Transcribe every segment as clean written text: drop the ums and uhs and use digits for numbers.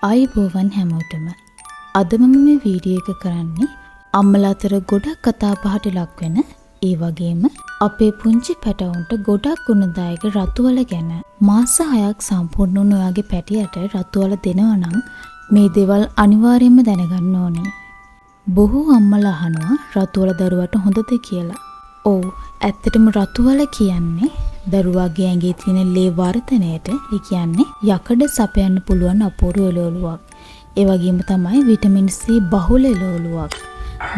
ආයුබෝවන් හැමෝටම. අද මම මේ වීඩියෝ එක කරන්නේ අම්මලා අතර ගොඩක් කතා බහට ලක් වෙන ඒ වගේම අපේ පුංචි පැටවුන්ට ගොඩක් ගුණදායක රතුවල ගැන. මාස 6ක් සම්පූර්ණ වුණ ඔයාගේ පැටියට රතුවල දෙනවා නම් මේ දේවල් අනිවාර්යයෙන්ම දැනගන්න ඕනේ. බොහෝ අම්මලා අහනවා රතුවල දරුවට හොඳද කියලා. ඔව්, ඇත්තටම රතුවල කියන්නේ දරුවාගේ ඇඟේ තියෙන ලේ වර්ධනයට, ඒ කියන්නේ යකඩ සපයන්න පුළුවන් අපූර්ව එළවලුවක්. ඒ වගේම තමයි විටමින් C බහුල එළවලුවක්.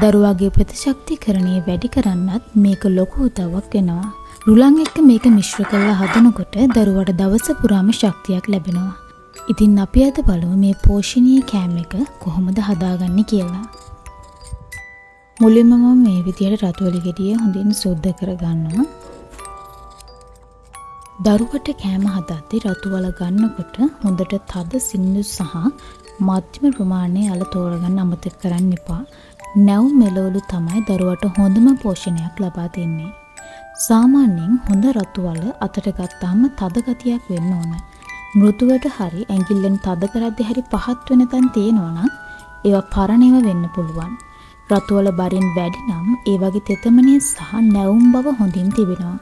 දරුවාගේ ප්‍රතිශක්තිකරණය වැඩි කරන්නත් මේක ලොකු උදව්වක් වෙනවා. රුලන් එක්ක මේක මිශ්‍ර කරලා හදනකොට දරුවාට දවස පුරාම ශක්තියක් ලැබෙනවා. ඉතින් අපි අද බලමු මේ පෝෂණීය කෑම එක කොහොමද හදාගන්නේ කියලා. මුලින්ම මම මේ විදියට රතුවල ගෙඩිය හොඳින් සුද්ධ කරගන්නවා. දරුවට කෑම හදද්දී රතුවල ගන්නකොට හොඳට තද සිනිඳු සහ මධ්‍යම ප්‍රමාණයේ අල තෝරගන්න අමතක කරන්න එපා. නැවුම් එළවලු තමයි දරුවට හොඳම පෝෂණයක් ලබා දෙන්නේ. සාමාන්‍යයෙන් හොඳ රතුවල අතට ගත්තාම තද ගතියක් වෙන්න ඕන. මෘදුවට හරි ඇඟිල්ලෙන් තද කරද්දී හරි පහත් වෙන තැන් තියෙනවා නම් ඒවා පරණේව වෙන්න පුළුවන්. රතුවල බරින් වැඩි නම් ඒ වගේ තෙතමනේ සහ නැවුම් බව හොඳින් තිබෙනවා.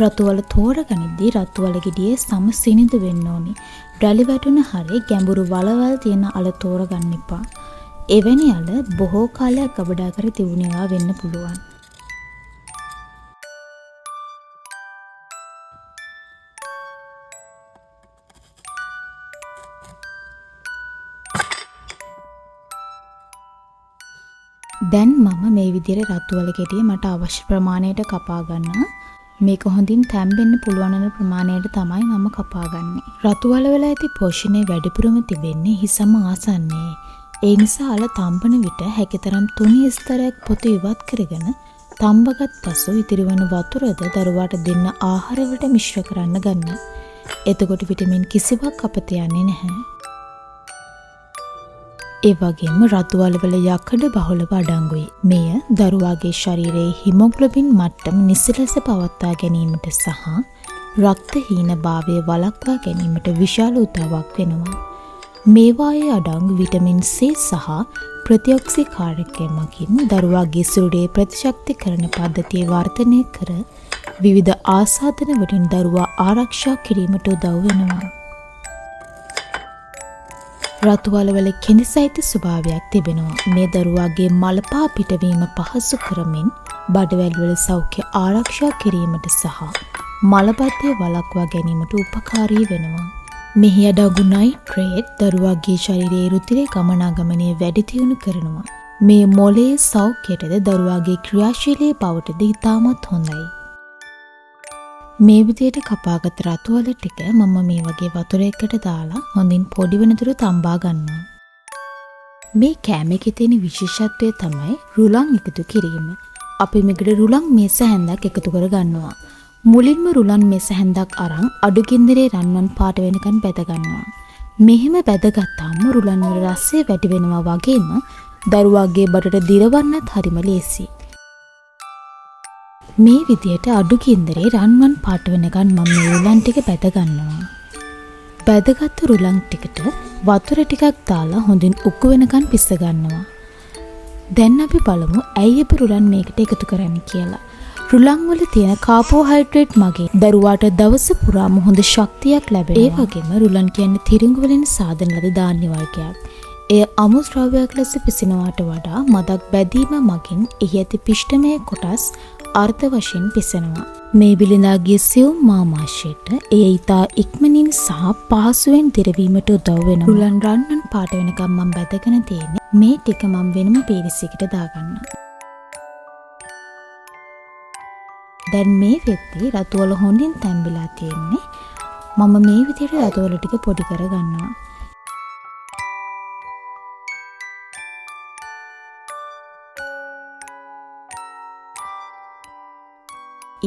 රතුවල තෝරගනිද්දී රතුවල ගෙඩියේ සම සිනිඳු වෙන්න ඕනි. රැලි වැටුන හරි ගැඹුරු වලවල් තියෙන අල තෝරගන්න එපා. එවැනි අල බොහෝ කාලයක් ගබඩා කර තිබුණේවා වෙන්න පුළුවන්. දැන් මම මේ විදිහට රතුවල ගෙඩිය මට අවශ්‍ය ප්‍රමාණයට කපා ගන්නවා. මේක හොඳින් තැම්බෙන්න පුළුවන් වෙන ප්‍රමාණයට තමයි මම කපාගන්නේ. රතුවල වල ඇති පෝෂණය වැඩිපුරම තිබෙන්නේ හිසම ආසන්නයේ. ඒ නිසා අල තම්බන විට හැකිතරම් තුනී ස්තරයක් පොතු ඉවත් කරගෙන තම්බගත් පසු ඉතිරි වන වතුරද දරුවාට දෙන්න ආහාර වලට මිශ්‍ර කරන්න ගන්න. එතකොට විටමින් කිසිවක් අපත යන්නේ නැහැ. ඒ වගේම රතුවල වල යකඩ බහුලව අඩංගුයි. මෙය දරුවාගේ ශරීරයේ හිමොග්ලොබින් මට්ටම නිසි ලෙස පවත්වා ගැනීමට සහ රක්තහීනභාවය වළක්වා ගැනීමට විශාල උදව්වක් වෙනවා. මේවායේ අඩංගු විටමින් C සහ ප්‍රතිඔක්සිකාරකයන් මගින් දරුවාගේ සිරුරේ ප්‍රතිශක්තිකරණ පද්ධතිය වර්ධනය කර විවිධ ආසාදන වලින් දරුවා ආරක්ෂා කිරීමට උදව් වෙනවා. රතුවල වල කෙඳි සහිත ස්වභාවයක් තිබෙනවා. මේ දරුවාගේ මලපා පිටවීම පහසු කරමින් බඩවැල් වල සෞඛ්‍ය ආරක්ෂා කිරීමට සහ මලබද්ධය වළක්වා ගැනීමට උපකාරී වෙනවා. මෙහි අඩංගු නයිට්‍රේට් දරුවාගේ ශරීරයේ රුධිරයේ ගමනාගමනය වැඩි දියුණු කරනවා. මේ මොළයේ සෞඛ්‍යයටද දරුවාගේ ක්‍රියාශීලී බවටද ඉතාමත් හොඳයි. මේ විදිහට කපාගත් රතුවල ටික මම මේ වගේ වතුරයකට දාලා හොඳින් පොඩි වෙනතුරු තම්බා ගන්නවා. මේ කෑම එකේ තියෙන විශේෂත්වය තමයි රුලන් එකතු කිරීම. අපි මේකට රුලන් මේස හැන්දක් එකතු කර ගන්නවා. මුලින්ම රුලන් මේස හැන්දක් අරන් අඩු ගින්දරේ රන්වන් පාට වෙනකන් බැද ගන්නවා. මෙහෙම බැදගත්තාම රුලන් වල රසය වැඩි වෙනවා වගේම දරුවාගේ බඩට දිරවන්නත් හරිම ලේසියි. මේ විදියට අඩු ගින්දරේ රන්වන් පාට වෙනකන් මම මේ රුලන් ටික බැද ගන්නවා. බැදගත් රුලන් ටිකට වතුර ටිකක් දාලා හොඳින් උක්කු වෙනකන් පිස්ස ගන්නවා. දැන් අපි බලමු ඇයි අපි රුලන් මේකට එකතු කරන්නේ කියලා. රුලන් වල තියෙන කාබෝහයිඩ්‍රේට් මගින් දරුවාට දවස පුරාම හොඳ ශක්තියක් ලැබෙනවා. ඒ වගේම රුලන් කියන්නේ තිරිඟු වලින් සාදන ලද ධාන්‍ය වර්ගයක්. එය අමු ද්‍රව්‍යයක් ලෙස පිසිනවාට වඩා මදක් බැදීම මගින් එහි ඇති පිෂ්ඨමය කොටස් අර්ථ වශයෙන් පිසෙනවා. මේ බිලිඳාගේ සියුම් මාමාශයට එය ඉතා ඉක්මනින් සහ පහසුවෙන් දිරවීමට උදව් වෙනවා. රුලන් රන්වන් පාට වෙනකම් මම බැදගෙන තියෙන්නේ. මේ ටික මම වෙනම පීරිසයකට දාගන්නවා. දැන් මේ වෙද්දී රතුවල හොඳින් තැම්බිලා තියෙන්නේ. මම මේ විදිහට රතුවල ටික පොඩි කර ගන්නවා.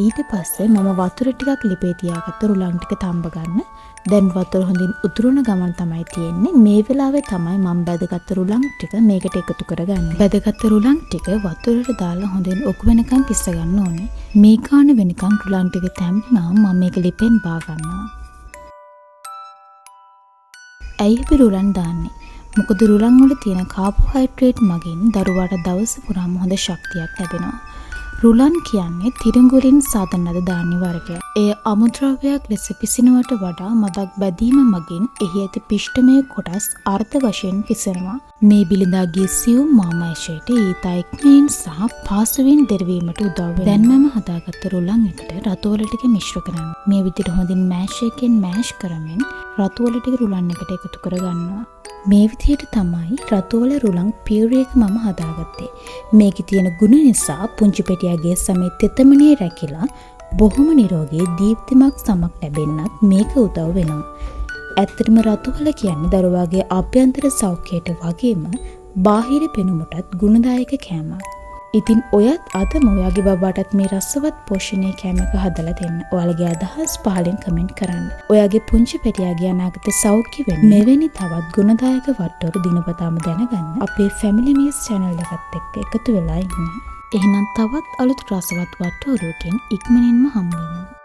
ඊට පස්සේ මම වතුර ටිකක් ලිපේ තියාගත්ත රුලන් ටික තම්බ ගන්න. දැන් වතුර හොඳින් උතුරන ගමන් තමයි තියෙන්නේ. මේ වෙලාවේ තමයි මම බැදගත්ත රුලන් ටික මේකට එකතු කරගන්නේ. බැදගත්ත රුලන් ටික වතුරට දාලා හොඳින් ඔකු වෙනකන් පිස්ස ගන්න ඕනේ. මේ කාණ වෙනකන් රුලන් ටික තැම්බුණාම මම මේක ලිපෙන් බා ගන්නවා. ඇයි අපි රුලන් දාන්නේ? මොකද රුලන් වල තියෙන කාබෝහයිඩ්‍රේට් මගින් දරුවාට දවස පුරාම හොඳ ශක්තියක් ලැබෙනවා. රුලන් කියන්නේ තිරිඟුලින් සාදන ලද ධාන්‍ය වර්ගයක්. එය අමුද්‍රව්‍යයක් ලෙස පිසිනවට වඩා මදක් බැදීම මගින් එහි ඇති පිෂ්ඨමය කොටස් අර්ථ වශයෙන් පිසෙනවා. මේ බිලිඳාගේ සියුම් මාමයශයට ඊතා ඉක්මනින් සහ පාසුවෙන් දෙරවීමට උදව් වෙනවා. දැන් මම හදාගත්ත රුලන් එකට රතුවල ටික මිශ්‍ර කරන්න. මේ විදිහට හොඳින් මෑෂ් එකෙන් මෑෂ් කරමින් රතුවල ටික රුලන් එකට එකතු කරගන්නවා. මේ විදිහට තමයි රතුවල රුලන් පියුරි එක මම හදාගත්තේ. මේකේ තියෙන ගුණ නිසා පුංචි පෙටියාගේ සමේ තෙතමනේ රැකිලා බොහොම නිරෝගී දීප්තිමත් සමක් ලැබෙන්නත් මේක උදව් වෙනවා. ඇත්තටම රතුවල කියන්නේ දරුවාගේ ආභ්‍යන්තර සෞඛ්‍යයට වගේම බාහිර පෙනුමටත් ගුණදායක කෑමක්. ඉතින් ඔයත් අදම ඔයාගේ බබාටත් මේ රසවත් පෝෂණීය කෑම එක හදලා දෙන්න. ඔයාලගේ අදහස් පහලින් කමෙන්ට් කරන්න. ඔයාගේ පුංචි පැටියාගේ අනාගත සෞඛ්‍ය වෙන මෙවැනි තවත් ගුණදායක වට්ටෝරු දිනපතාම දැනගන්න අපේ ෆැමිලි මීල්ස් channel එකත් එක්ක එකතු වෙලා ඉන්න. එහෙනම් තවත් අලුත් රසවත් වට්ටෝරුවකින් ඉක්මනින්ම හමු වෙමු.